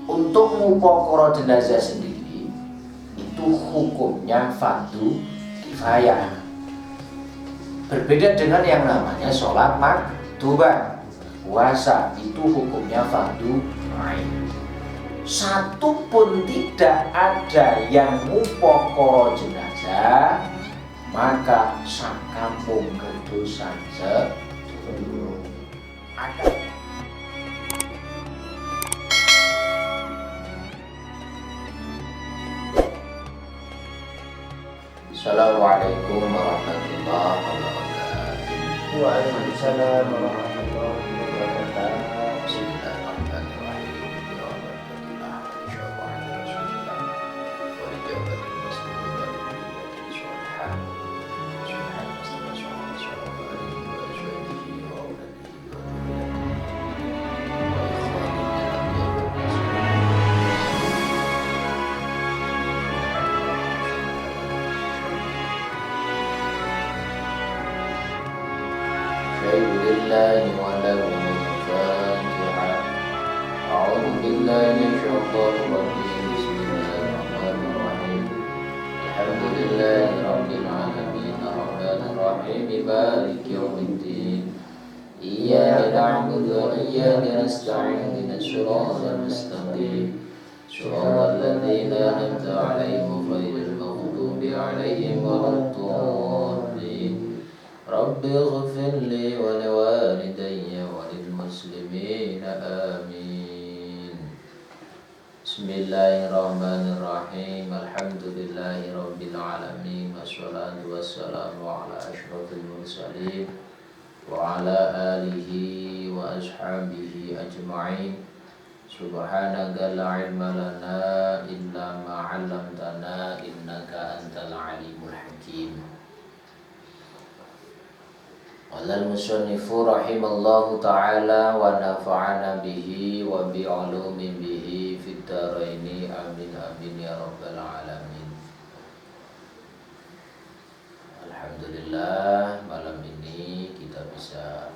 Untuk mupokoro jenazah sendiri itu hukumnya fardu kifayah. Berbeda dengan yang namanya sholat maktubah. Puasa itu hukumnya fardu ain. Satu pun tidak ada yang mupokoro jenazah, maka sakampung kedosan seluruh akan. Assalamualaikum warahmatullahi wabarakatuh. Waalaikumsalam warahmatullahi wabarakatuh. Bismillahirrahmanirrahim. Ya Alhamdulillah, insyaallah Rasulullah. Wa lijabatil muslimin wa lijabatil sholihah. Subhanallah sallallahu alaihi wa alihi wa auladihi wa dhurriyyatihi wa ikhwanihi لله وله الفاتحة. أعوذ بالله من الشيطان الرجيم. بسم الله الرحمن الرحيم. الحمد لله رب العالمين الرحمن الرحيم مالك يوم الدين. إياك نعبد وإياك نستعين اهدنا الصراط المستقيم صراط الذين أنعمت عليهم غير المغضوب عليهم ولا الضالين. رب اغفر لي ولوالدي وللمسلمين آمين. بسم الله الرحمن الرحيم. الحمد لله رب العالمين والصلاة والسلام على أشرف المرسلين وعلى آله وأصحابه أجمعين. سبحانك لا علم لنا إلا ما علمتنا إنك أنت العليم الحكيم. Qala al-musannifu rahimallahu ta'ala wa nafa'ana bihi wa bi'ulumin bihi fid dharaini amin amin ya rabbal alamin. Alhamdulillah, malam ini kita bisa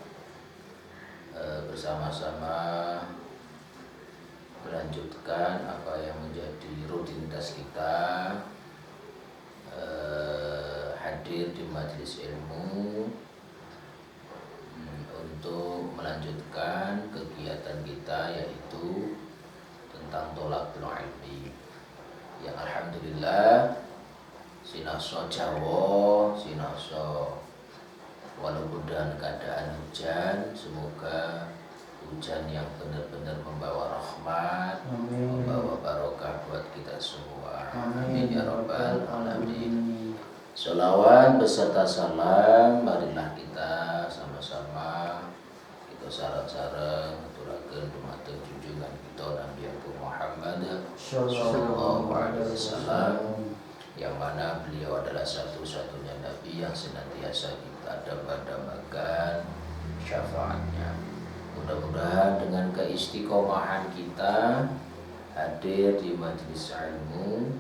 bersama-sama melanjutkan apa yang menjadi rutinitas kita, hadir di majelis ilmu untuk melanjutkan kegiatan kita, yaitu tentang tholaqul ilmi, yang alhamdulillah sinaso Jawa, sinaso walaupun dengan keadaan hujan, semoga hujan yang benar-benar membawa rahmat, membawa barokah buat kita semua. Amin ya rabbal alamin. Sholawat beserta salam marilah kita sama-sama kita sareng-sareng ngaturakeun dumateng junjungan kita Nabi Muhammad sallallahu alaihi wasallam, yang mana beliau adalah satu-satunya nabi yang senantiasa kita dambakan syafaatnya. Mudah-mudahan dengan keistiqomahan kita hadir di majelis ilmu,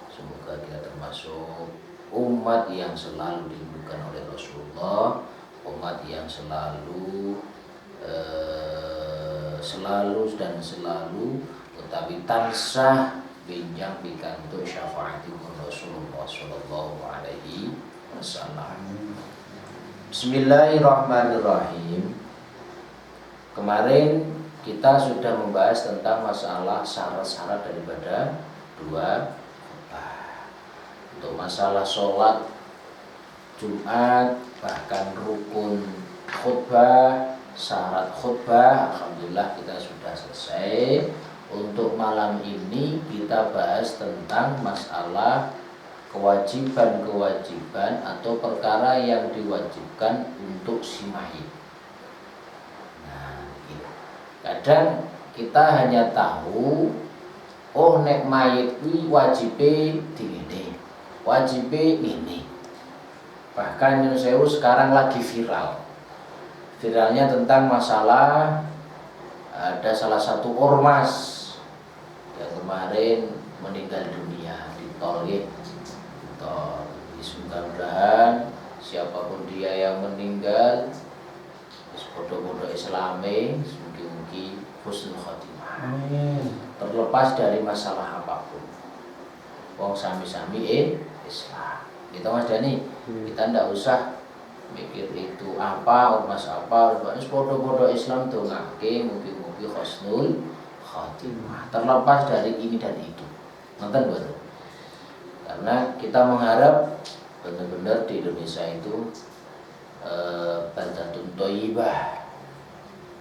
semoga kita termasuk umat yang selalu dirindukan oleh Rasulullah, umat yang selalu utawi tansah benjang pikantuk syafaatipun Rasulullah sallallahu alaihi wasallam. Bismillahirrahmanirrahim. Kemarin kita sudah membahas tentang masalah syarat-syarat daripada dua. Untuk masalah sholat Jumat, bahkan rukun khutbah, syarat khutbah, alhamdulillah kita sudah selesai. Untuk malam ini kita bahas tentang masalah kewajiban-kewajiban atau perkara yang diwajibkan untuk si mayit. Nah, gitu. Kadang kita hanya tahu, oh nek mayit kuwi wajibe digene, wajibe ini. Bahkan Nyun Sewu sekarang lagi viralnya tentang masalah ada salah satu ormas yang kemarin meninggal dunia di tol ya. Tol. Mudah-mudahan siapapun dia yang meninggal podo-podo Islami, mugi-mugi husnul khotimah. Amin. Terlebih terlepas dari masalah apapun. Wong sami-sami Islam. Gitu Mas Dani. Kita ndak usah mikir itu apa, ormas apa, ormas podo-podo Islam dongake mugi-mugi husnul khotimah. Terlepas dari ini dan itu. Nonton betul. Karena kita mengharap benar-benar di Indonesia itu baldatun thayyibah,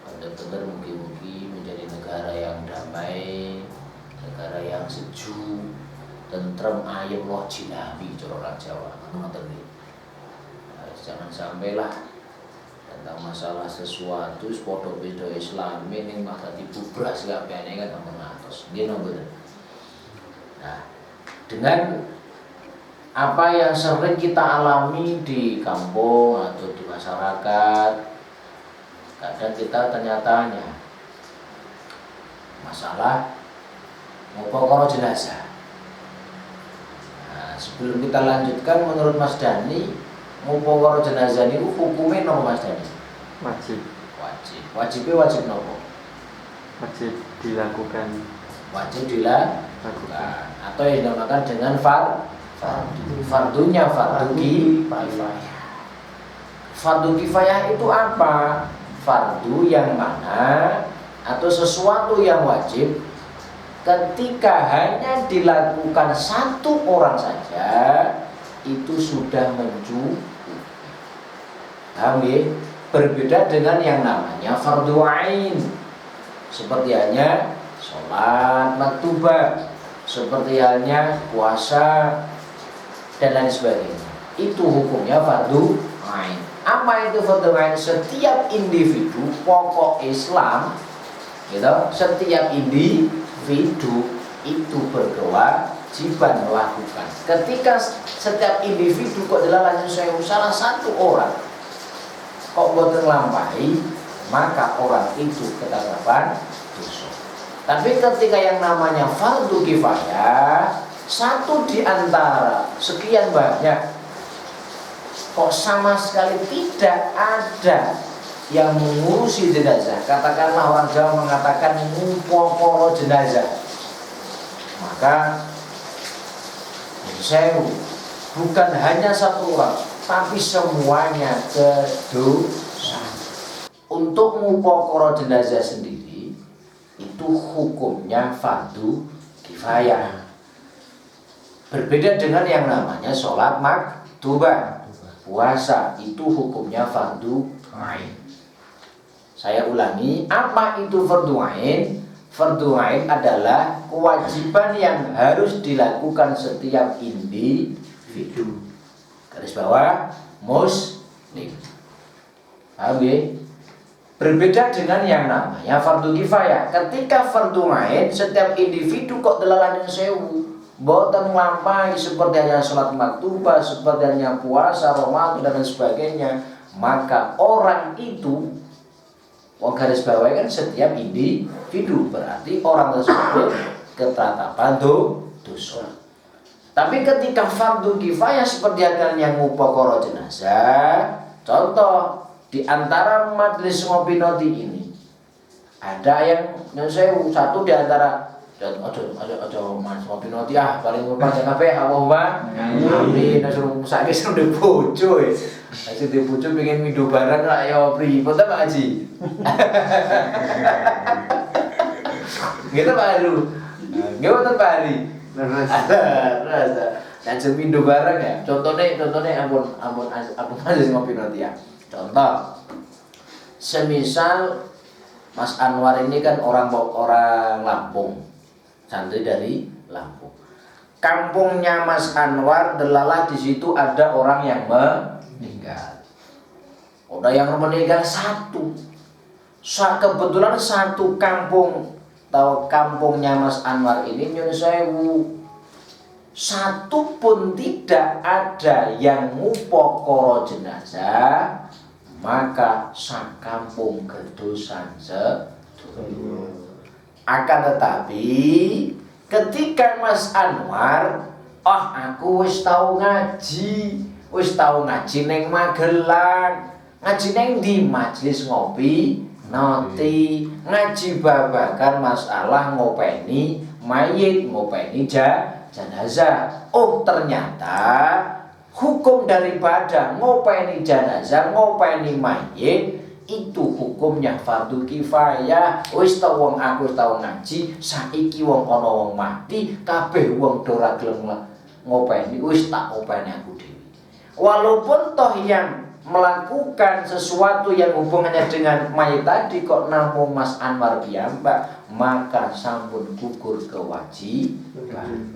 benar-benar mugi-mugi menjadi negara yang damai, negara yang sejuk, tentrem, ayem, loh jinabi, orang Jawa. Jangan sampailah tentang masalah sesuatu podo beda Islam ini maka dibubras kabehane kan ampun atos. Nggih nggih. Nah, dengan apa yang sering kita alami di kampung atau di masyarakat, kadang kita ternyatanya masalah ngopokoro jenazah. Nah, sebelum kita lanjutkan, menurut Mas Dani, ngopokoro jenazah ini hukumnya nopo Mas Dani? Wajib. Wajibnya wajib nopo? Wajib dilakukan. Wajib dilakukan. Atau yang dinamakan dengan fardunya fardu kifayah. Fardu kifayah itu apa? Fardu yang mana atau sesuatu yang wajib ketika hanya dilakukan satu orang saja itu sudah mencukupi. Paham ya? Berbeda dengan yang namanya fardu ain. Seperti halnya sholat maktubah, seperti halnya puasa dan lain sebagainya. Itu hukumnya fardu ain. Apa itu fardu ain? Setiap individu pokok Islam, gitu, setiap individu itu berkewajiban melakukan. Ketika setiap individu kok adalah salah satu orang kok boten nglampahi, maka orang itu ketetapan dosa. Tapi ketika yang namanya fardu kifayah, satu di antara sekian banyak kok sama sekali tidak ada yang mengurusi jenazah. Katakanlah orang Jawa mengatakan ngupokoro jenazah, maka sewu bukan hanya satu orang, tapi semuanya kedosa. Untuk ngupokoro jenazah sendiri itu hukumnya fardu kifayah. Berbeda dengan yang namanya sholat maktubah, puasa, itu hukumnya fardu ain. Saya ulangi, apa itu fardu ain? Fardu ain adalah kewajiban yang harus dilakukan setiap individu. Garis bawah muslim. Paham ya? Berbeda dengan yang namanya fardu kifayah. Ketika fardu ain, setiap individu kok delalan sewu, boten nglampahi seperti hanya sholat maktubah, seperti hanya puasa, Ramadan dan sebagainya, maka orang itu, garis bawah kan setiap individu, berarti orang tersebut ketetapan dosa. Tapi ketika fardu kifayah seperti yang ngupokoro jenazah, contoh di antara majelis ngopi noti ini ada yang sewu, satu di antara ojo mas ngopi noti paling panjang kabeh Allahumma amin. Suruh saiki suruh di bojo aja di bojo pengen mindu barang lah ya pripun ta Pak Haji. Gitu Pak Haru. Gimana Pak Hari? Rasa lanjut mindu barang ya. Contohnya ampun aja ngopi noti ya. Contoh, semisal Mas Anwar ini kan orang Lampung, santri dari Lampung. Kampungnya Mas Anwar delalah di situ ada orang yang meninggal. Udah yang meninggal satu. Kebetulan satu kampung, tahu kampungnya Mas Anwar ini nyun sewu. Satu pun tidak ada yang ngupokoro jenazah, maka sak kampung kedosan sedoyo. Akan tetapi ketika Mas Anwar, aku wis tau ngaji neng Magelang, ngaji neng di majelis ngopi noti, ngaji babakan masalah ngopeni mayit, ngopeni jenazah. Oh, ternyata hukum daripada ngopeni jenazah, ngopeni mayit itu hukumnya fardu kifayah. Wis ta wong aku tau ngaji, saiki wong ana wong mati, kabeh wong do ora gelem ngopeni, wis tak openi aku dhewe. Walaupun toh yang melakukan sesuatu yang hubungannya dengan mayit tadi kok namung Mas Anwar piyambak, maka sampun gugur kewajiban.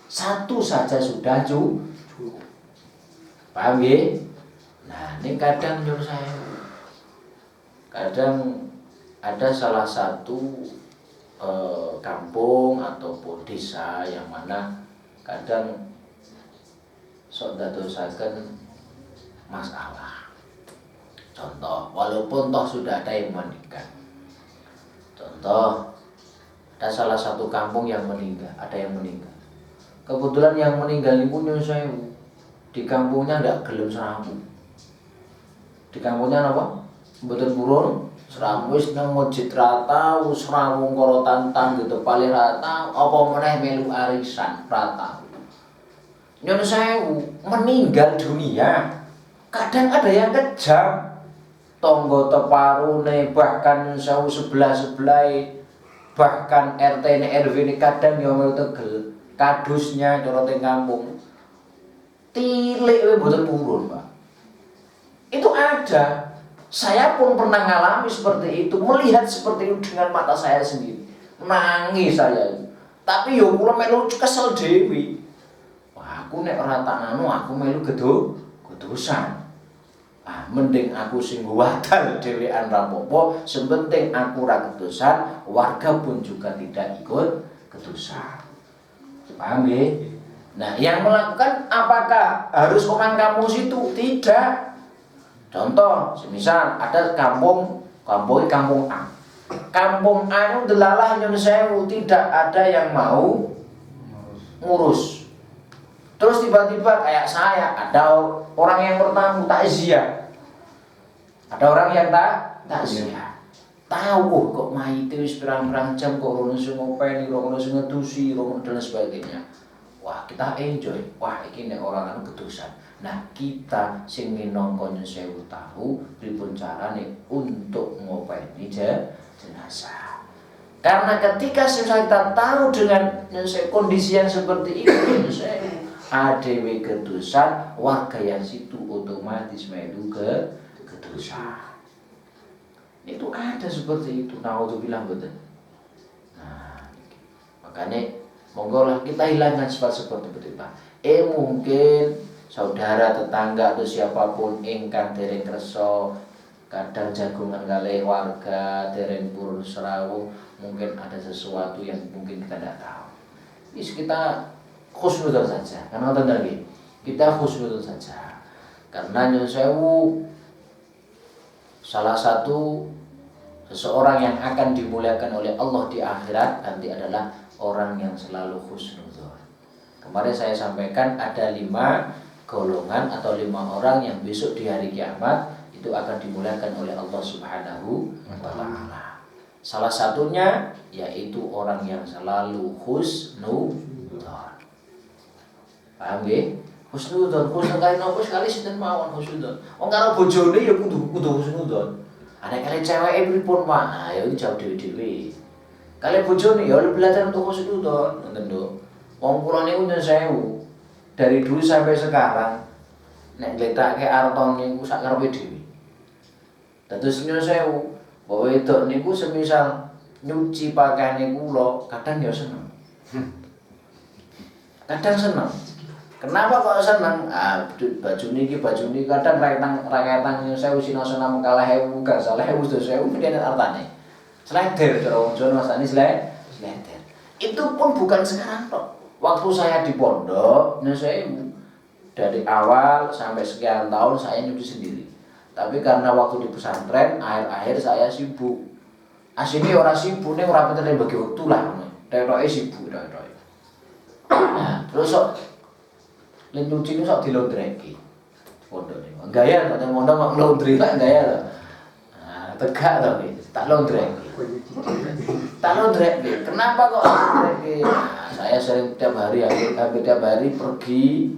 Satu saja sudah cukup. Paham ya? Nah, ini kadang nyuruh saya. Kadang ada salah satu kampung ataupun desa yang mana kadang sok dadosaken masalah. Contoh, walaupun toh sudah ada yang menikah. Contoh, ada salah satu kampung yang meninggal, ada yang meninggal. Kebetulan yang meninggal ini punya saya di kampungnya nggak gelem seramu. Di kampungnya apa? Mboten purun, seramu wis nang masjid rata, seramu karo tantang gitu paling rata, apa meneh melu arisan rata. Nyun sewu meninggal dunia. Kadang ada yang kejam, tonggo teparune bahkan sewu sebelah bahkan RT ini RW ini kadang yang mau tegel kadusnya cara teng kampung tilik we mboten purun, Pak. Itu ada. Saya pun pernah ngalami seperti itu, melihat seperti itu dengan mata saya sendiri. Nangis saya. Tapi yo kula melu kesel dewi. Wah, aku nek ora tak anu aku melu gedosan. Ah, mending aku sing wadal dhewean ra apa-apa, sepenting aku ra kedosan, warga pun juga tidak ikut kedosan. Paham ya? Nah, yang melakukan apakah harus orang kampung situ? Tidak. Contoh, semisal ada kampung A. Kampung A itu delalah nyun sewu, tidak ada yang mau ngurus. Terus tiba-tiba kayak saya, ada orang yang bertamu takziah. Ada orang yang takziah. Tahu kok mayit wis pirang-pirang jam kok ora iso ngopeni, ora iso ngedusi, dan sebagainya. Wah, kita enjoy. Wah, iki nek orang anu kedusan. Nah, kita sing minangka nyun sewu tahu pripun carane untuk ngopeni jenazah. Karena ketika kita tahu dengan kondisi yang seperti itu, nyun sewu adewe kedusan, warga yang situ otomatis melu kedusan. Itu ada seperti itu. Nah, untuk bilang betul. Nah, makanya monggolah kita hilangkan sifat seperti itu, Pak. Mungkin saudara, tetangga atau siapapun ingkang dereng kersa kadang jagungan kalih warga dereng purun serawung, mungkin ada sesuatu yang mungkin kita tidak tahu. Kita khusnudzon saja, karena tadi kita khusnudzon saja. Karena nyun sewu salah satu seseorang yang akan dimuliakan oleh Allah di akhirat nanti adalah orang yang selalu khusnudzon. Kemarin saya sampaikan ada 5 golongan atau 5 orang yang besok di hari kiamat itu akan dimuliakan oleh Allah Subhanahu wa taala. Salah satunya yaitu orang yang selalu husnudzon. Paham nggih? Husnudzon kali nopo sekali sinten mawon husnudzon. Wong karo bojone ya kudu husnudzon. Ana kali ceweke pripun, Pak? Ya jauh dhewe-dhewe. Kali bojone ya belajar untuk husnudzon, ngoten lho. Wong kula niku nyun sewu. Dari dulu sampai sekarang nek ngletake arta niku sak karepe dhewe. Dados nyun sewu, bahwa wedok niku semisal nyuci pakaiane kula, kadang ya seneng. Kadang seneng. Kenapa kok seneng? Baju niki kadang rakyatan nyun sewu sina-sina mung 2.000 gak salah 1.000 mendene artane. Sleder cara wong Jawa masane sleder. Itu pun bukan sekarang tok. Waktu saya di pondok, saya dari awal sampai sekian tahun saya nyuci sendiri. Tapi karena waktu di pesantren, akhir-akhir saya sibuk. Aslinya orang sibuk, ini orang pintar bagi waktu lah. Tekoknya sibuk, Nah, terus sok nyuci ini sok dilondreki. Pondok ini, gaya, kalau pondok mau laundry lah, gaya lah. Nah, tegak tapi tak laundreki. Tak laundry. Kenapa kok laundry? Nah, saya sering tiap hari pergi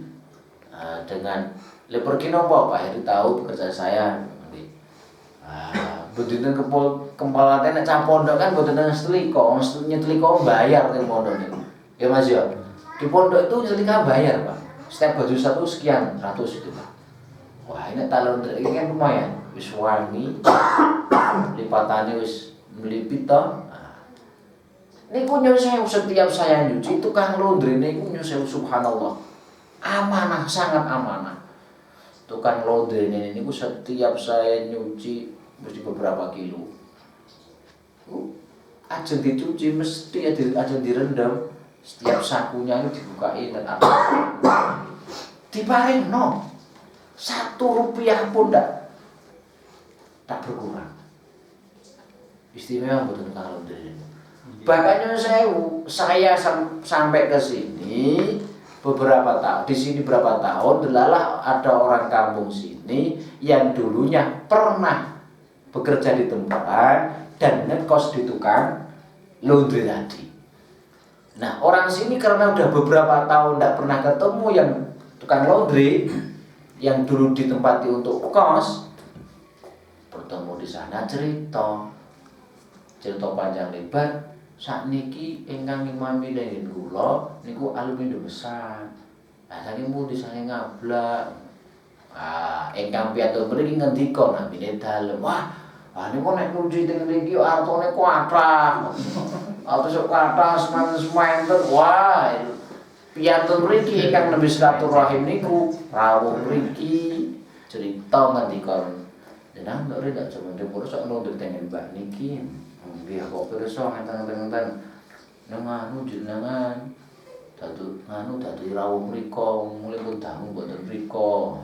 dengan pergi nopo Pak Heri tahu pekerjaan saya. Betul kempalate nek cah pondok kan mboten setrika, nyetrika bayar teng pondok niku. Ya Mas ya. Di pondok itu nyetrika bayar, Pak. Setiap baju satu sekian ratus itu, Pak. Wah, ini talon ini kan lumayan. Wis wangi. Lipatane wis melipit to. Nah. Niku nyuwun sewu setiap saya nyuci tukang laundry niku nyuwun sewu subhanallah. Amanah, sangat amanah. Tukang laundry niku setiap saya nyuci mesti beberapa kilo. Ajeng dicuci mesti ajeng direndam. Setiap sakunya itu dibukain dan apa? Diparing no. 1 rupiah pun tak berkurang. Istimewa betul kalau laundry. Bahkan saya sampai ke sini beberapa tahun. Di sini berapa tahun? Delalah ada orang kampung sini yang dulunya pernah bekerja di tempat dan ngekos di tukang laundry tadi. Nah, orang sini karena udah beberapa tahun tidak pernah ketemu yang tukang laundry yang dulu ditempati untuk kos, bertemu di sana cerita panjang lebar. Sakniki ingkang ngimami nenggen kula niku alumni besar. Lah saking pundi saking ngablak. Ingkang piantun mriki ngendika nambine dalem. Wah, niku nek nuju teng mriki artone kuatah. Atus kuatah semanten. Wah, piantun mriki ingkang nembe silaturahim niku rawuh mriki cerita ngendika. Jenengan kok ndak cuma dipur sok nunduk tengen mbak niki. Nggih kok pirsa ngenten-ngenten nganu jenengan dadi rawuh mriko mulai pun dangu mboten mriko.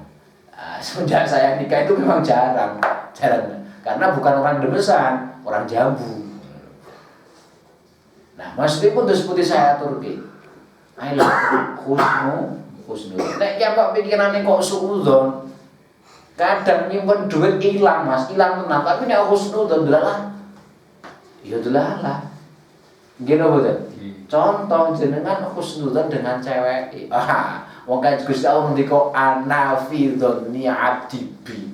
Semenjak saya nikah itu memang jarang karena bukan orang Demesan, orang Jambu. Nah, meskipun seperti saya aturke. Ayo husnu. Nek ya kok pikirane kok suudzon. Kadang nyimpen duit ilang, Mas, ilang tenan, tapi nek husnudzon delalah. Ya delalah. Nggih napa mboten? Contoh jenengan husnudzon dengan cewek. Wong kan Gusti Allah ngendika ana fi dzanni abdi bi.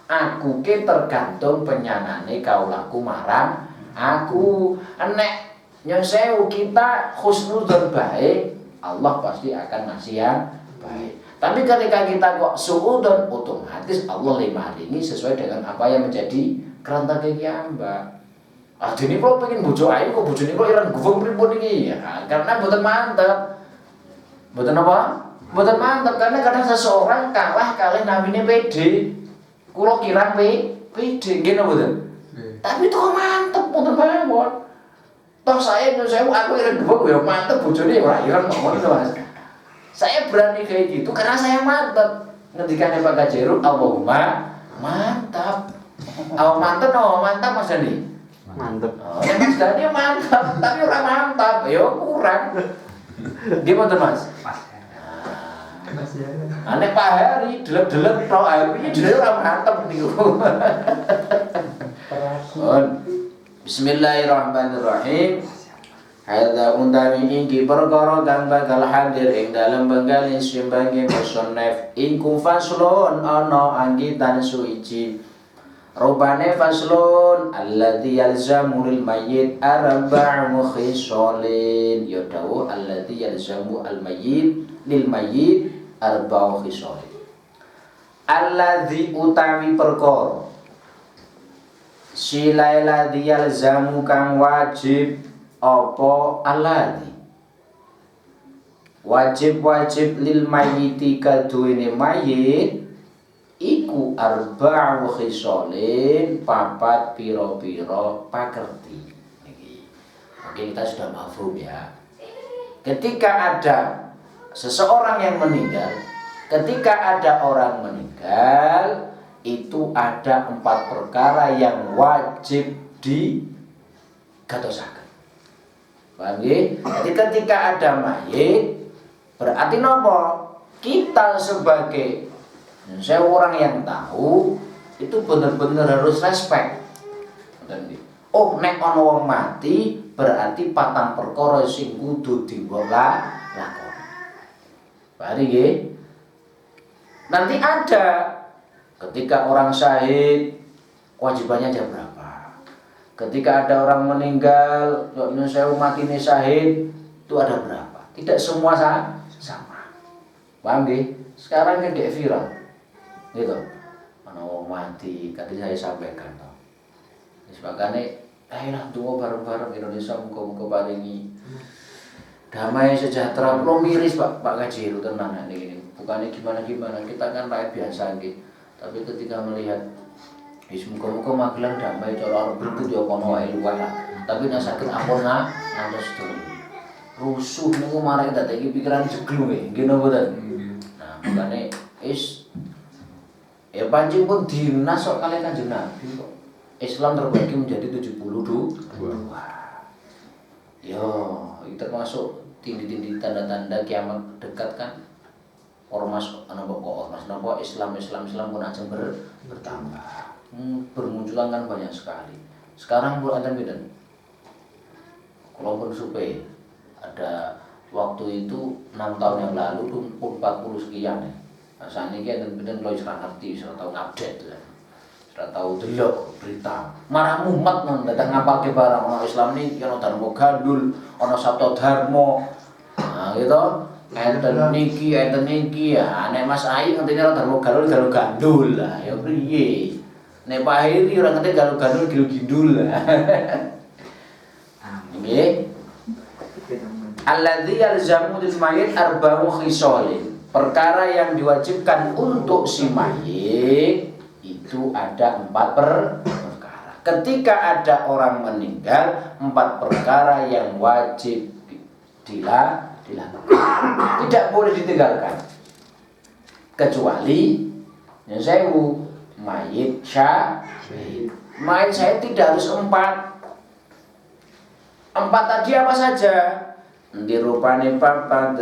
Aku ki tergantung penyangane kaulaku marang aku. Nek nyun sewu kita husnudzon baik, Allah pasti akan ngasih yang baik. Tapi ketika kita kok suudzon, otomatis Allah maringi sesuai dengan apa yang menjadi kerentangan Mbak. Dene kok pengen bojo ayu kok bojone kok iran gufung pripun iki ya. Karena mboten mantep. Mboten apa? Mboten mantep karena kadang seseorang kalah kalih namine PD. Kula kirang PD nggih napa mboten? Tapi itu mantep mboten mawon. Toh saya aku iran gufung ya mantep bojone ora iran ngono to Mas. Saya berani kayak gitu karena saya mantep. Ngendikane Pak Kajeruk Allahumma mantap. Mantap Mas Dani. Mantep. Ya Mas Dani mantap, tapi orang mantap, ya kurang. Gimana Mas? Aneh Pak Heri, delep-delep tok Heri dhewe ora mantep niku. Bismillahirrahmanirrahim. Hadza undami ingki perkara kang bakal hadir ing dalem benggalin simbange musannaf ingku faslun ana anggitan suci. Rupane faslun alladzi yalzamu lil mayyit arba'u khisalin. Ya dawu alladzi yalzamu al mayyit lil mayyit arba'u khisalin. Alladzi utawi perkara silai ladzi yalzamu kang wajib apa alladzi wajib lil mayyiti kaduwene mayyit iku arba'u khisalin papat piro-piro pakerti. Mungkin kita sudah mafhum ya. Ketika ada seseorang yang meninggal, ketika ada orang meninggal, itu ada 4 perkara yang wajib digatosaken. Paham nggih? Jadi ketika ada mayit, berarti nopo? Kita sebagai saya orang yang tahu itu benar-benar harus respect. oh nek ana wong mati berarti patang perkara sing kudu dilakoni. Bari nggih. Nanti ada ketika orang syahid kewajibannya ada berapa? Ketika ada orang meninggal, saya matine syahid itu ada berapa? Tidak semua sama. Paham nggih? Sekarang kan kayak viral. Gitu. Ana wong mati, tadi saya sampaikan toh. Wis makane ayolah donga bareng-bareng Indonesia muga-muga paringi damai sejahtera. Lo miris Pak Kaji lu tenang ini. Bukannya gimana-gimana, kita kan rakyat biasa nggih. Tapi ketika melihat wis muga-muga Magelang damai cara arep berbut ya kono wae luwih lah. Tapi nek sakit ampun ngantos dulu. Rusuh niku marang dadeki pikiran jeglu nggih napa mboten. Nah, makane ya pancing pun dinas kok kalian Kanjeng Nabi kok. Islam terbagi menjadi 72. Yo, itu termasuk tindi-tindi tanda-tanda kiamat dekat kan. Ormas napa Islam pun ajeng bertambah. Bermunculan kan banyak sekali. Sekarang pun ada beda. Kalau pun supaya ada waktu itu 6 tahun yang lalu pun 40 sekian ya. Nah, saat ini kan beda lo istilah ngerti, istilah tahu update ya. Istilah tahu delok berita. Marah mumet non datang ngapalke barang orang Islam ini ono Dharma Gandul, ono Sabto Dharma. Nah, gitu. Enten niki ya, nek Mas Ayi ngertine Dharma Gandul lah, ya priye. Nek Pak Heri ora ngerti Gandul gindul lah. Nggih. Alladzi yalzamu lil mayyit arba'u khisalin. Perkara yang diwajibkan untuk si mayit itu ada 4 perkara. Ketika ada orang meninggal, 4 perkara yang wajib dilakukan. Tidak boleh ditinggalkan. Kecuali yang sewu mayit syahid. Mayit syahid tidak harus 4. 4 tadi apa saja? Dirupane papat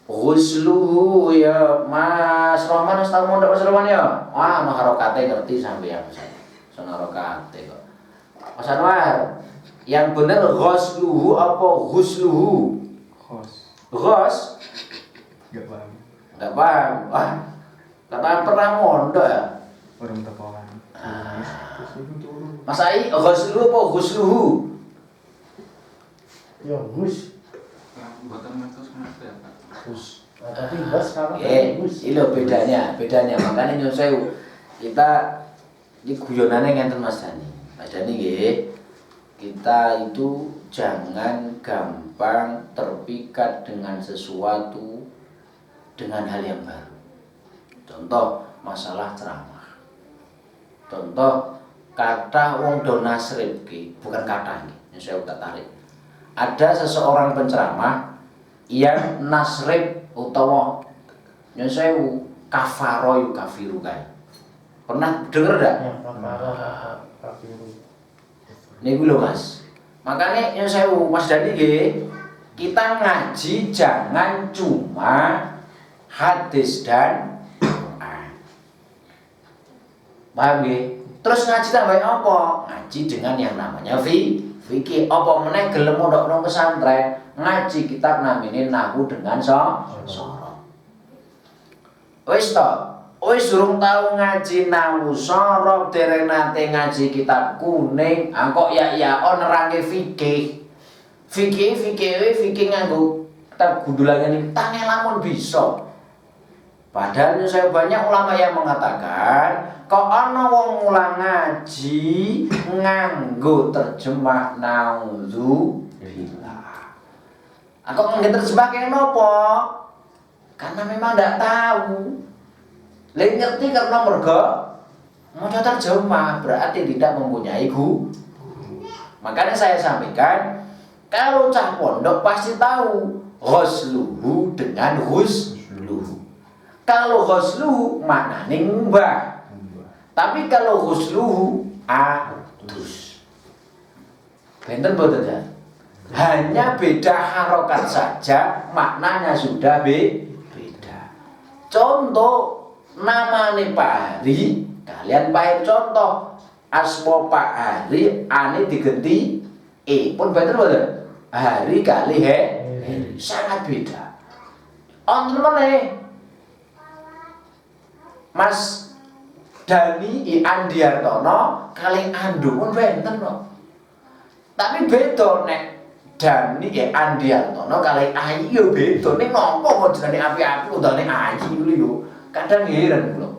ghusluhu ya Mas Roman wis tau mondok Mas Roman ya. Wah, ana harokate ngerti sampeyan Mas. Sono harokate kok. Mas Anwar, yang benar ghusluhu apa ghusluhu? Ghos? Enggak paham. Enggak paham. Wah, kata pernah mondok ya? Orang tepawan. Mas Ai, ghusluhu apa ghusluhu? Ya Gus. Buatan mentos kenapa ya Pak? Gus. Tapi Gus kalau Gus. Ini bedanya. Makanya nyuwun sewu. Kita ini guyonane ngenten Mas Dani. Mas Dani nggih. Kita itu jangan gampang terpikat dengan sesuatu dengan hal yang baru. Contoh masalah ceramah. Contoh kata wong do nasrib ki, bukan kata nggih. Saya tak tarik. Ada seseorang penceramah yang nasrib utawa nyesewu kafaro yukafiru kae. Pernah denger enggak? Ya, kafaro kafiru. Niku lho Mas. Makanya nyesewu Mas Dani nggih, kita ngaji jangan cuma hadis dan Quran. Paham nggih? Terus ngaji tambah apa? Ngaji dengan yang namanya fikih. Apa meneh gelem mondok nang pesantren, ngaji kitab namine Nahwu dengan sorot. Wis to, wis durung tau ngaji Nahwu sorot, dereng nate ngaji kitab kuning, kok ya nerange fikih. Fikih nganggo kitab gundulange niki tangi lamun bisa. Padahal saya banyak ulama yang mengatakan kok ana wong mulang ngaji nganggo terjemah naudzubillah. Aku nganggo terjemah kaya napa? Karena memang ndak tahu. Lek ngerti karena mergo maca terjemah berarti tidak mempunyai guru. Makanya saya sampaikan kalau cah pondok pasti tahu ghusluhu dengan ghusluhu. Kalau ghusluhu maknane ngumbah. Tapi kalau ghusluhu adus. Benten boten ya? Hanya beda harokat saja, maknanya sudah beda. Contoh namane Pak Hari, kalian paham contoh asma Pak Hari ane digenti pun bener boten? Hari kali Heri sangat beda. Onten meneh Mas Dani Andiartono kali Andu pun benten kok. Tapi beda nek Dani Andiartono kali Ayi yo beda. Ning napa kok jenenge api-api undane Ayi kuwi yo. Kadang heran kula.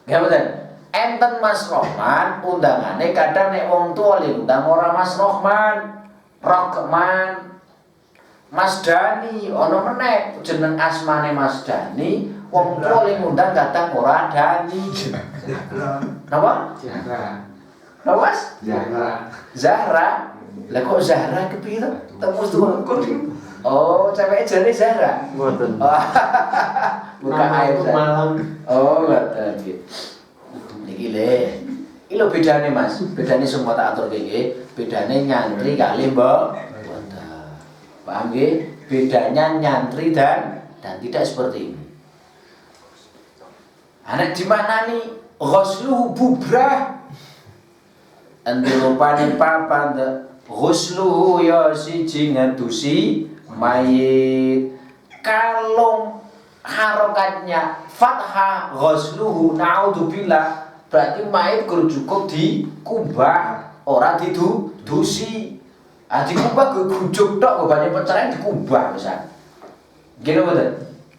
Ya betul. Enten Mas Rohman undangane kadang nek wong tuwa undang ora Mas Rohman, Rohman. Mas Dani ono meneh jeneng asmane Mas Dani, wong tuwa ngundang kadang ora Dani. Napa? Zahra. Napa Mas? Zahra. Zahra. Lah kok Zahra kepiye to? Tembus tuwa. Oh, cewek jane Zahra. Mboten. Buka air malam. Oh, ngoten nggih. Niki le. Iki lho bedane Mas. Bedane semua tak atur nggih. Bedane nyantri kali Mbok. Paham nggih? Bedanya nyantri dan tidak seperti ini. Anak di mana nih? Ghusluhu bubrah. Ente rupane papan de. Ghusluhu ya siji ngedusi mayit. Kalau harokatnya fathah ghusluhu naudzubillah berarti mayit kudu cukup dikubah, ora didusi. Dikubah gujuk tok banyak pencerahan dikubah misal. Gini betul.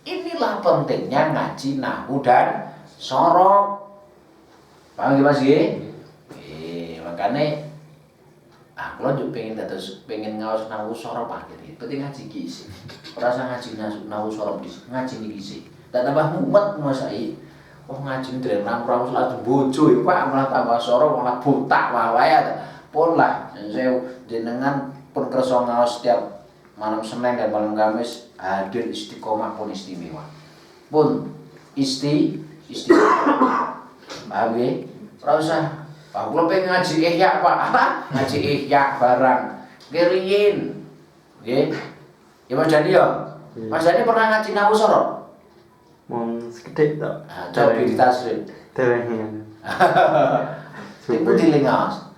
Inilah pentingnya ngaji nahwu dan sorab. Paham Mas nggih? Makane kalau juga pengen ngawas nahwu sorab akhirnya penting ngaji gisi. Ora usah ngaji nahwu sorab gisi, ngaji niki gisi. Tak tambah mumet Mas Ai. Wah ngaji ndren nang ora usah bojo ya Pak, malah tambah sorab malah butak wae. Pun lah, saya jenengan pun kersa ngaos setiap malam Senin dan malam Kamis hadir istiqomah pun istimewa. Pun istimewa. Paham ya? Ora usah. Pak kula pengen ngaji ihya Pak. Ngaji ihya barang. Kiriin. Nggih. Ya Mas Dani ya. Mas Dani pernah ngaji nahwu sorab? Mon sekedhik tok. Coba ditasrif. Dereng. Iku dilengaos.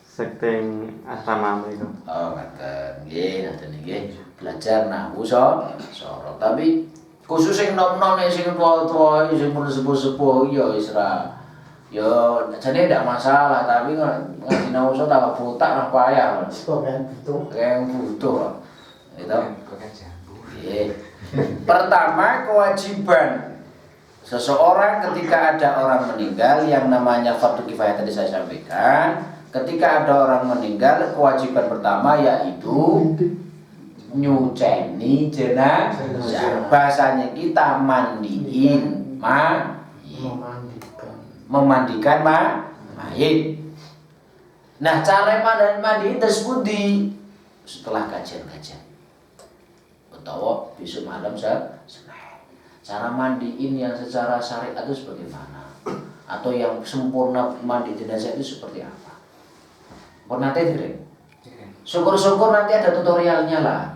Sekting asrama itu. Oh, ngaten. Nggih, ngaten nggih. Belajar nahwu sorab. Tapi khusus sing nom-nom sing tuwa-tuwa sing pun sepuh-sepuh ya wis ra. Ya jane ndak masalah, tapi ngaji nahwu sorab tambah butak lah payah. Yang butuh. Gitu. Nggih. Pertama kewajiban seseorang ketika ada orang meninggal yang namanya fardu kifayah tadi saya sampaikan. Ketika ada orang meninggal, kewajiban pertama yaitu nyuceni jenazah. Bahasanya kita mandiin memandikan mayit. Nah, cara mandiin tersebut setelah kajian-kajian. Utawa besok malam Senin. Cara mandiin yang secara syariat itu sebagaimana? Atau yang sempurna mandi jenazah itu seperti apa? Nanti direng. Syukur-syukur nanti ada tutorialnya lah.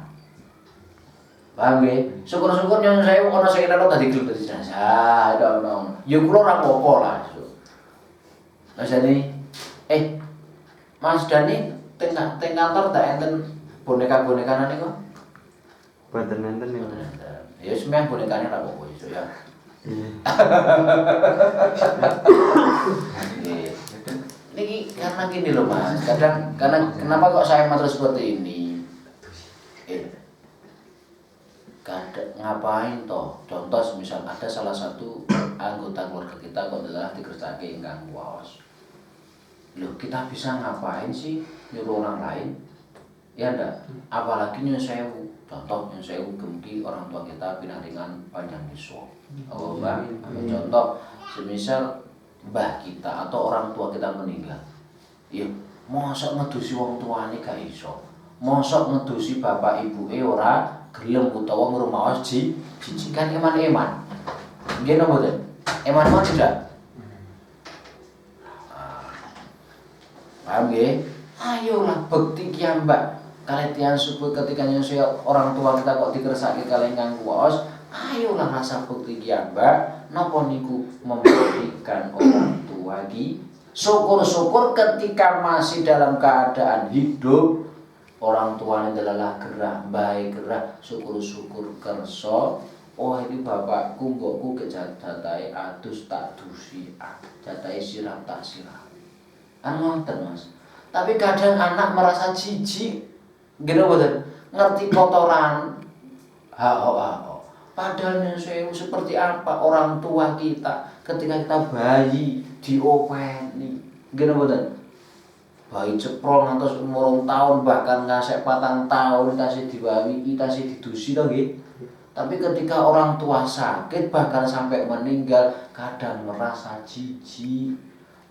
Paham nggih? Syukur-syukur nyuwun sewu ana sing kena dadi gelem dadi jenazah. Ono. Ya kula ora apa-apa lah. Mas Dani, Mas Dani teng kantor tak enten boneka-bonekane niku? Boten enten niku. Ya wis meh bonekane ora apa-apa iso ya. Ini karena gini loh Mas, karena kenapa kok saya matur seperti ini? Ngapain toh? Contoh misal ada salah satu anggota keluarga kita kok adalah dikersake ingkang kuwaos. Loh, kita bisa ngapain sih nyuruh orang lain? Ya ndak, apalagi nyuwun sewu. Contoh nyuwun sewu gemki orang tua kita pinaringan panjang yuswa. Oh, Mbak, contoh semisal mbah kita atau orang tua kita meninggal, ya mosok ngedusi wong tuane gak iso, mosok ngedusi bapak ibu ora gelem utawa ngrumaos jijikan eman-eman. Nggih napa mboten? Eman-eman tidak? Paham nggih? Ayolah bekti kiambak kali tiang subuh ketika nyusul orang tua kita kok dikersake kali ingkang kuwaos. Ayolah rasa bukti kiambak napa niku memberikan orang tua Syukur-syukur ketika masih dalam keadaan hidup, orang tuanya adalah gerah, baik gerah, syukur-syukur kerso. Oh ini bapakku, mbokku kejatai adus tak dusi, jatai siram tak siram. Ngoten Mas. Tapi kadang anak merasa jijik, gitu betul, ngerti kotoran, hao. Padahal sewu seperti apa orang tua kita ketika kita bayi diopeni, gitu betul. Bayi ceprol ngantos umur tahun bahkan ngasek 4 tahun tasih dibawi, tasih didusi to nggih. Tapi ketika orang tua sakit bahkan sampai meninggal kadang merasa jijik.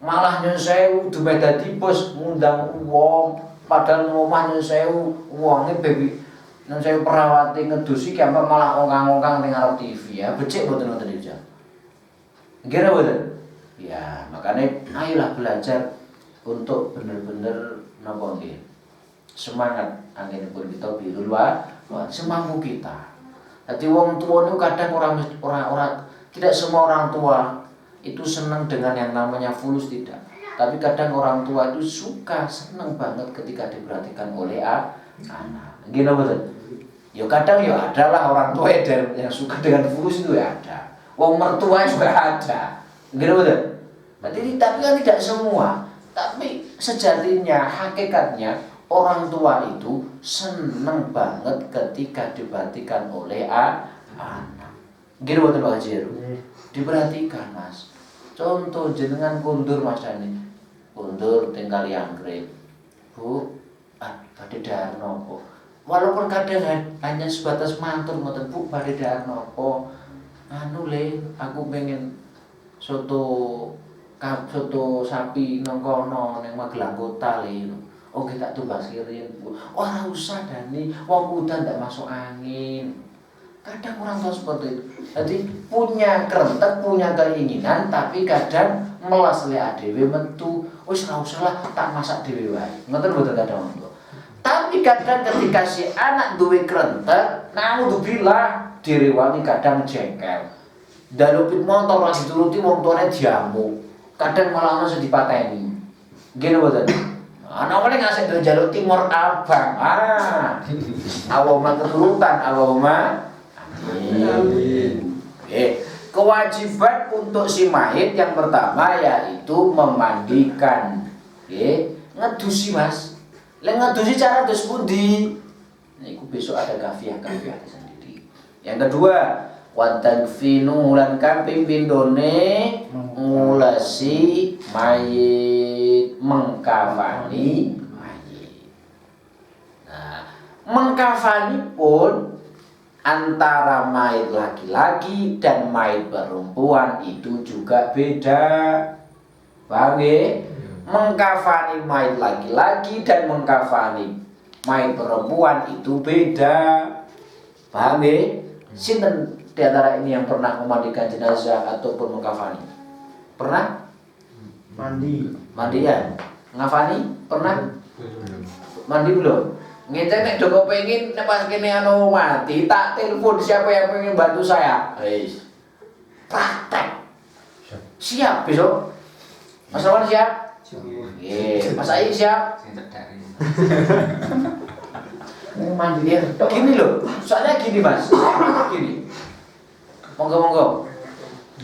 Malah nyun sewu dume dadi bos ngundang wong padahal ngomah nyun sewu wonge baby nyun sewu perawate ngedusi ki malah ongkang-ongkang ning ngarep TV ya. Becik mboten wonten iki. Nggih mboten? Ya, makanya ayolah belajar untuk bener-bener napa nggih. Semangat anggenipun kita biru semampu kita. Jadi wong tua itu kadang orang tidak semua orang tua itu senang dengan yang namanya fulus, tidak. Tapi kadang orang tua itu senang banget ketika diperhatikan oleh anak. Gini betul. Ya kadang ya adalah orang tua yang suka dengan fulus itu ya ada. Wong mertua juga ada. Gini betul. Tapi kan tidak semua. Tapi sejatinya hakikatnya orang tua itu senang banget ketika diperhatikan oleh anak. Gitu betul Pak Haji. Diperhatikan Mas. Contoh jenengan kundur Mas Dani. Kundur tinggal Anggrek. Bu, badhe dahar napa? Walaupun kadang hanya sebatas mantur ngoten, Bu, badhe dahar napa? Anu le, aku pengen soto sapi nang kono ning Magelang Kota le. Oke tak tumbas kirim. Ora usah Dani, wong udan ndak masuk angin. Kadang orang tua seperti itu. Jadi punya kerentek, punya keinginan, tapi kadang melas le adewe metu. Wis ora usah lah tak masak dhewe wae. Ngoten mboten kadang wong. Tapi kadang ketika si anak duwe kerentek, naudzubillah direwangi kadang jengkel. Dalupit motor ora dituruti wong tuane diamuk. Kadang malah ana sing dipateni. Nggih mboten? Ana paling ngasih do jaluk timur abang. Allahumma keturutan, Allahumma amin. Kewajiban untuk si mayit yang pertama yaitu memandikan. Ngedusi Mas. Lek ngedusi cara dus pundi? Niku besok ada kafiah sendiri. Yang kedua, wa tagfinu lan kaping pindhone ngulasi mayit, mengkafani mayit. Nah, mengkafani pun antara mayit laki-laki dan mayit perempuan itu juga beda. Paham ya? Mengkafani mayit laki-laki dan mengkafani mayit perempuan itu beda. Paham ya? Sinten di antara ini yang pernah memandikan jenazah ataupun mengkafani? Pernah? Mandi ya? Ngafani? Pernah? Mandi belum? Ngecek nek Joko pengen nek pas kene anu mati, tak telepon siapa yang pengen bantu saya. Wis. Praktek. Siap besok. Mas Rawan siap? Nggih. Mas Ai siap? Sing cedak iki. Mandi ya. Gini loh. Soalnya gini Mas. Gini. Monggo.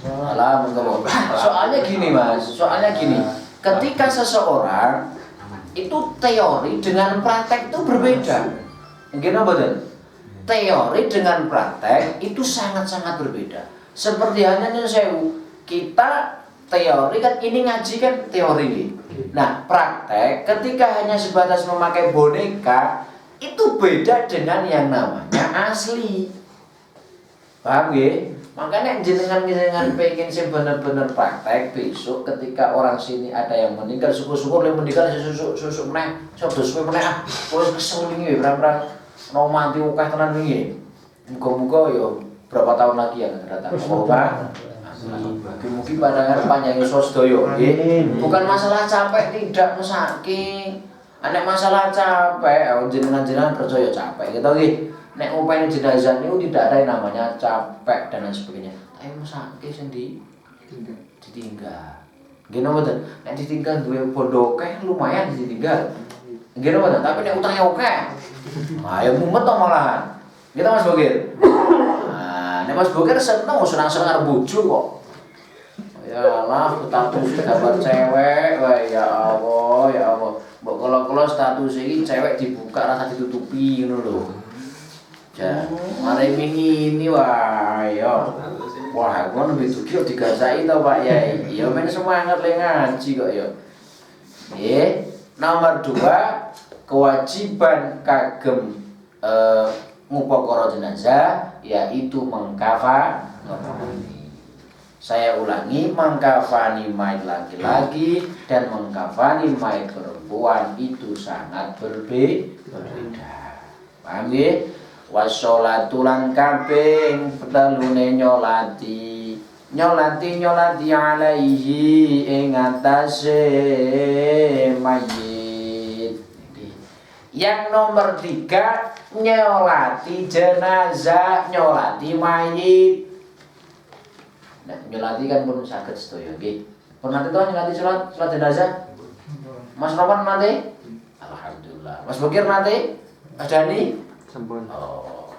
Alah, monggo. Soalnya gini Mas. Soalnya gini. Ketika seseorang itu teori dengan praktek itu berbeda. Mungkin apa tuh? Teori dengan praktek itu sangat-sangat berbeda. Seperti halnya sewu, kita teori kan ini ngaji kan teori ini. Nah praktek ketika hanya sebatas memakai boneka itu beda dengan yang namanya asli. Paham ya? Makanya jenengan pengen sih bener-bener praktek besok ketika orang sini ada yang meninggal syukur-syukur yang meninggal susuk meneh sok suwe meneh wis kesel wingi berang-berang no mati akeh tenan wingi. Muga-muga yo berapa tahun lagi yang akan datang. Semoga mungkin pandangan panjang sedaya nggih. Bukan masalah capek tidak mesake. Nek masalah capek jenengan percaya capek gitu nggih. Nek upaya jenazah niku tidak ada yang namanya capek dan lain sebagainya. Tapi mesake sing ditinggal. Nggih napa mboten? Nek ditinggal duwe bondo akeh lumayan ditinggal. Nggih napa mboten? Tapi nek utangnya akeh. Nah, ya mumet to malahan. Gitu Mas Bokir. Nah, nek Mas Bokir seneng senang-senang karo bojo kok. Ya lah, status gambar cewek, wah ya Allah, ya Allah. Mbok kalau status iki cewek dibuka rasa ditutupi ngono lho. Ja, mare ini wah ya. Wah, ngono begitu kira digasaki to Pak Yai. Ya men semangat le ngaji kok ya. Nomor 2, kewajiban kagem ngupokoro jenazah yaitu mengkafani. Saya ulangi, mengkafani mayit laki-laki dan mengkafani mayit perempuan itu sangat berbeda. Paham nggih? Washolatu lan kaping telune nyolati alaihi ing atase mayit. Yang nomor 3, nyolati jenazah, nyolati mayit. Nah, nyolati kan pun saged sedaya nggih. Pun nate to nyolati salat jenazah? Mas Roman nate? Alhamdulillah. Mas Bokir nate? Mas Dani? Sampun. Oh.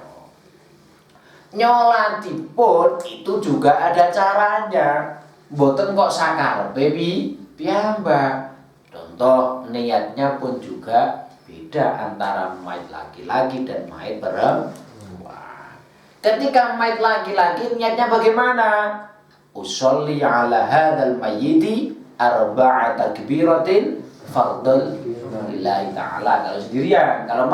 Nyolati pun itu juga ada caranya. Mboten kok sakarepe piyambak. Contoh niatnya pun juga beda antara mayit laki-laki dan mayit perempuan. Ketika mayit laki-laki niatnya bagaimana? Usolli ala hadzal mayyiti arba'a takbiratin fardhul lillahi ta'ala. Kalau sendirian, kalau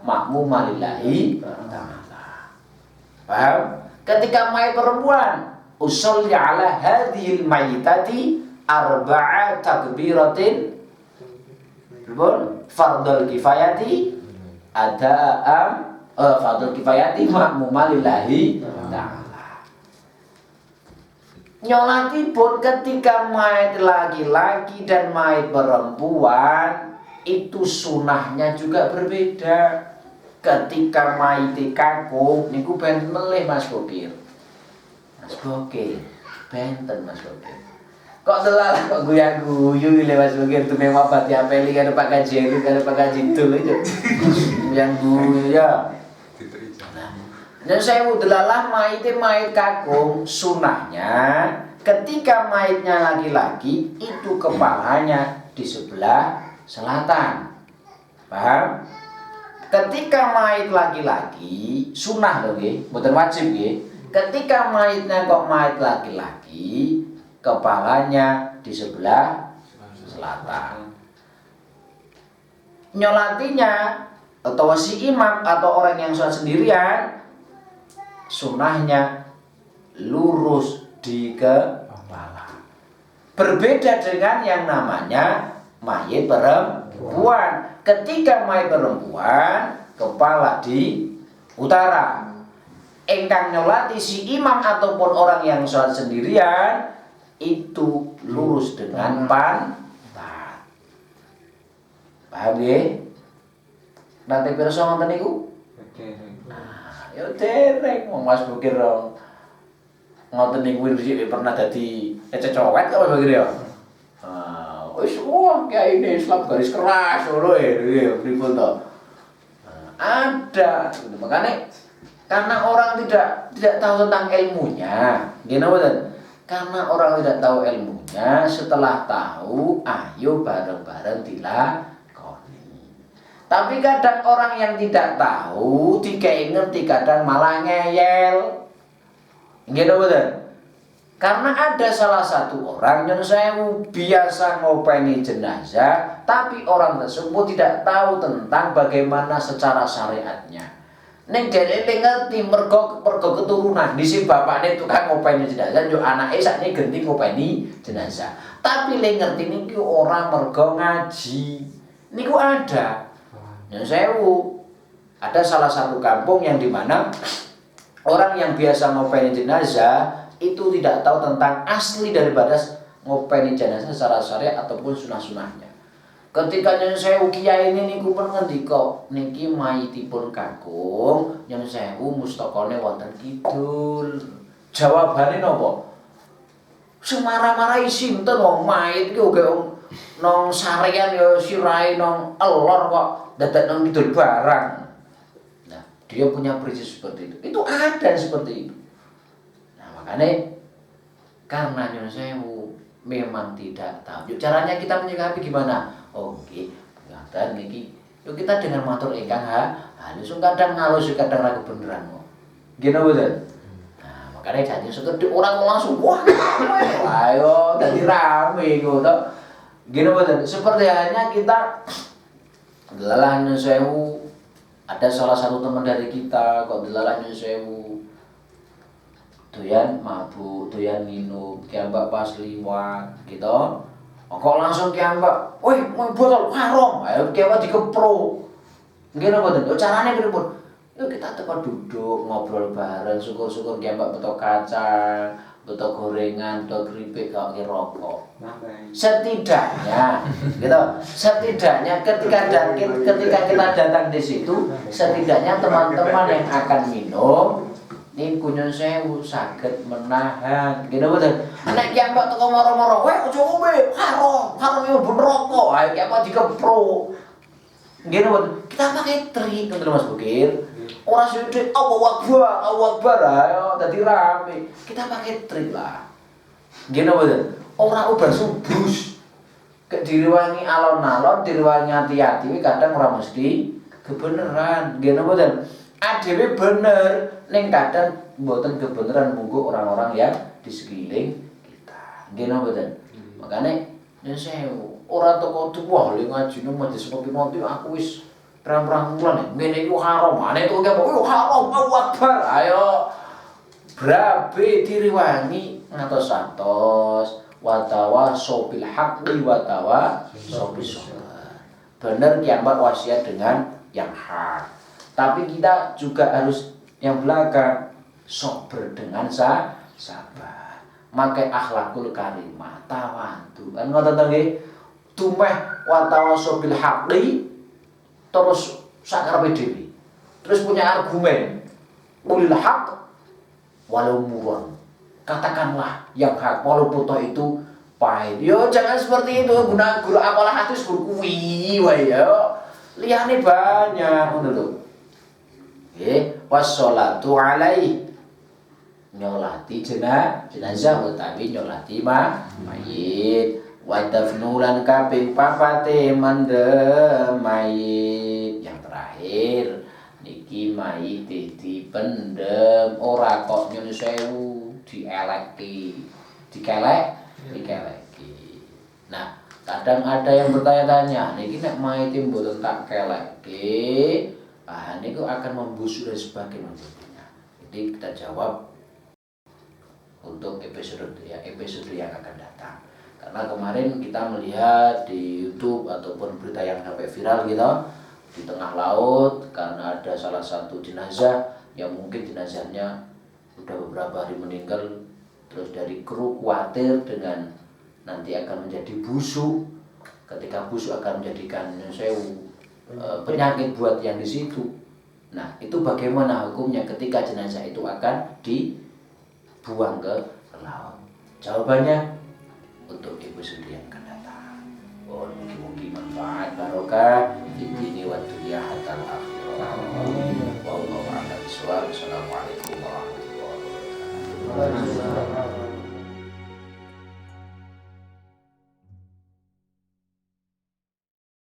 makmum lillahi ta'ala. Paham? Ketika mayit perempuan, usolli ala hadhil mayyitati arba'a takbiratin fardhul kifayati fardhul kifayati makmum lillahi ta'ala. Nyolati pun ketika mayit laki-laki dan mayit perempuan itu sunahnya juga berbeda. Ketika mayit kakung niku ben melih Mas Bokir. Mas Bokir, benten Mas Bokir. Kok telah kok guyu-guyu le Mas Bokir tuh memang pati apeli karo Pak Kaji itu karo Pak Kaji itu yang guyu ya. Dan saya udelalah mayit kakung sunahnya ketika mayitnya laki-laki itu kepalanya di sebelah selatan. Paham? Ketika mayit laki-laki sunah lho nggih, mboten wajib nggih. Ketika mayitnya kok mayit laki-laki kepalanya di sebelah selatan. Nyolatinya atau si imam atau orang yang sholat sendirian sunahnya lurus di kepala. Berbeda dengan yang namanya mayit perempuan. Ketika mayit perempuan kepala di utara. Engkang nyolati si imam ataupun orang yang sholat sendirian itu lurus dengan pantat. Paham ya? Nanti pirsa ngoten niku? Ya dereng wong Mas Bokir dong. Ngoten niku iki pernah dadi cecowet kok Mas Bokir ya. Wis kiai ini Islam garis keras ngono ya pripun to. Ada, makanya karena orang tidak tahu tentang ilmunya. Nggih napa? Karena orang tidak tahu ilmunya, setelah tahu ayo bareng-bareng dilakoni. Tapi kadang orang yang tidak tahu, dikei ngerti kadang malah ngeyel. Nggih mboten? Karena ada salah satu orang yang saya biasa ngopeni jenazah, tapi orang tersebut tidak tahu tentang bagaimana secara syariatnya. Ning dheweke ngerti mergo keturunan, disi bapakne tukang ngopeni jenazah, yo anake sakniki genti ngopeni jenazah. Tapi le ngerti niki ora mergo ngaji. Niku ada. Yang sewu ada salah satu kampung yang dimana orang yang biasa ngopeni jenazah itu tidak tahu tentang asli daripada ngopeni jenazah secara syariat ataupun sunah-sunahnya. Ketika yang sewu kiai ini niku pun ngendika niki mayitipun kakung yang sewu mustakane wonten kidul. Jawabane napa? Sing marah-marahi sinten wong mayit ki uga nang sarean ya sirahe nang elor kok dadak nang kidul barang. Nah, dia punya prinsip seperti itu. Itu ada seperti itu. Nah, makanya karena nyuwun sewu memang tidak tahu. Yuk, caranya kita menyikapi gimana? Oke, ngaten niki. Yuk kita dengan matur ingkang halus kadang ngalus kadang ra kebeneran kok. Nggih napa mboten? Nah, makanya janji sekedhik orang langsung wah, ayo dadi rame ngono. Nggih napa mboten? Seperti halnya kita delalah nyuwun sewu ada salah satu teman dari kita kok delalah nyuwun sewu doyan mabuk, doyan minum, kiambak pas liwat gitu. Kok langsung kiambak, wih mau botol haram, ayo kiambak dikepro. Nggih napa mboten? Carane pripun? Yuk kita tekan duduk ngobrol bareng, syukur-syukur kiambak beto kacang, beto gorengan, beto keripik kok rokok. Setidaknya, gitu. Setidaknya ketika kita datang di situ, setidaknya teman-teman yang akan minum niku nyuwun sewu saged menahan. Nggih napa mboten? Nek kiambak teko moro-moro, "Weh, aja ngombe, haram yo ben rokok." Ayo kiambak dikepro. Nggih napa mboten? Kita pakai trik ngoten Mas Bukir. Ora sithik Allahu Akbar, ayo dadi rame. Kita pakai trik lah. Nggih napa mboten? Ora ubar subrus. Kek diriwangi alon-alon, diriwangi hati-hati kadang ora mesti kebeneran. Nggih napa mboten? Adewe bener, ning kadang mboten kebeneran munggo orang-orang yang di sekeliling kita. Nggih napa mboten? Makane nyuwun sewu, ora teko wah le ngajine majelis ngopi-ngopi aku wis pirang-pirang wulan ngene iku haram. Ane itu kok haram, Allahu Akbar. Ayo brabe diriwangi ngatos-atos watawa sobil haqqi watawa sobis sabr. Bener kiambak wasiat dengan yang hak. Tapi kita juga harus yang belakang sober dengan sabar. Makai akhlakul karimah, tawadhu. Kan ngoten to nggih? Tumeh wa tawasobil haqqi terus sakarepe dhewe. Terus punya argumen. Ulil haq walau murun. Katakanlah yang hak walaupun toh itu pahit. Yo jangan seperti itu. Guna guru apalah hadis guru kuwi wae yo. Liyane banyak ngono lho. Wassalatu alaihi nyolati jenazah utawi nyolati mayit wa dafnulan kaping papate mendem mayit. Yang terakhir niki mayit dipendem ora kok nyuwun sewu dikeleki. Nah, kadang ada yang bertanya-tanya, niki nek mayit mboten tak keleki ini akan membusuk dan sebagainya. Jadi kita jawab untuk episode yang akan datang. Karena kemarin kita melihat di YouTube ataupun berita yang sampai viral gitu di tengah laut karena ada salah satu jenazah yang mungkin jenazahnya udah beberapa hari meninggal, terus dari kru khawatir dengan nanti akan menjadi busuk. Ketika busuk akan menjadikan penyakit buat yang di situ. Nah, itu bagaimana hukumnya ketika jenazah itu akan dibuang ke laut? Jawabannya untuk episode yang akan datang. Mungkin manfaat barokah di dini wa dunya hatta akhirah. Wallahu a'lam bishawab. Assalamualaikum warahmatullahi wabarakatuh.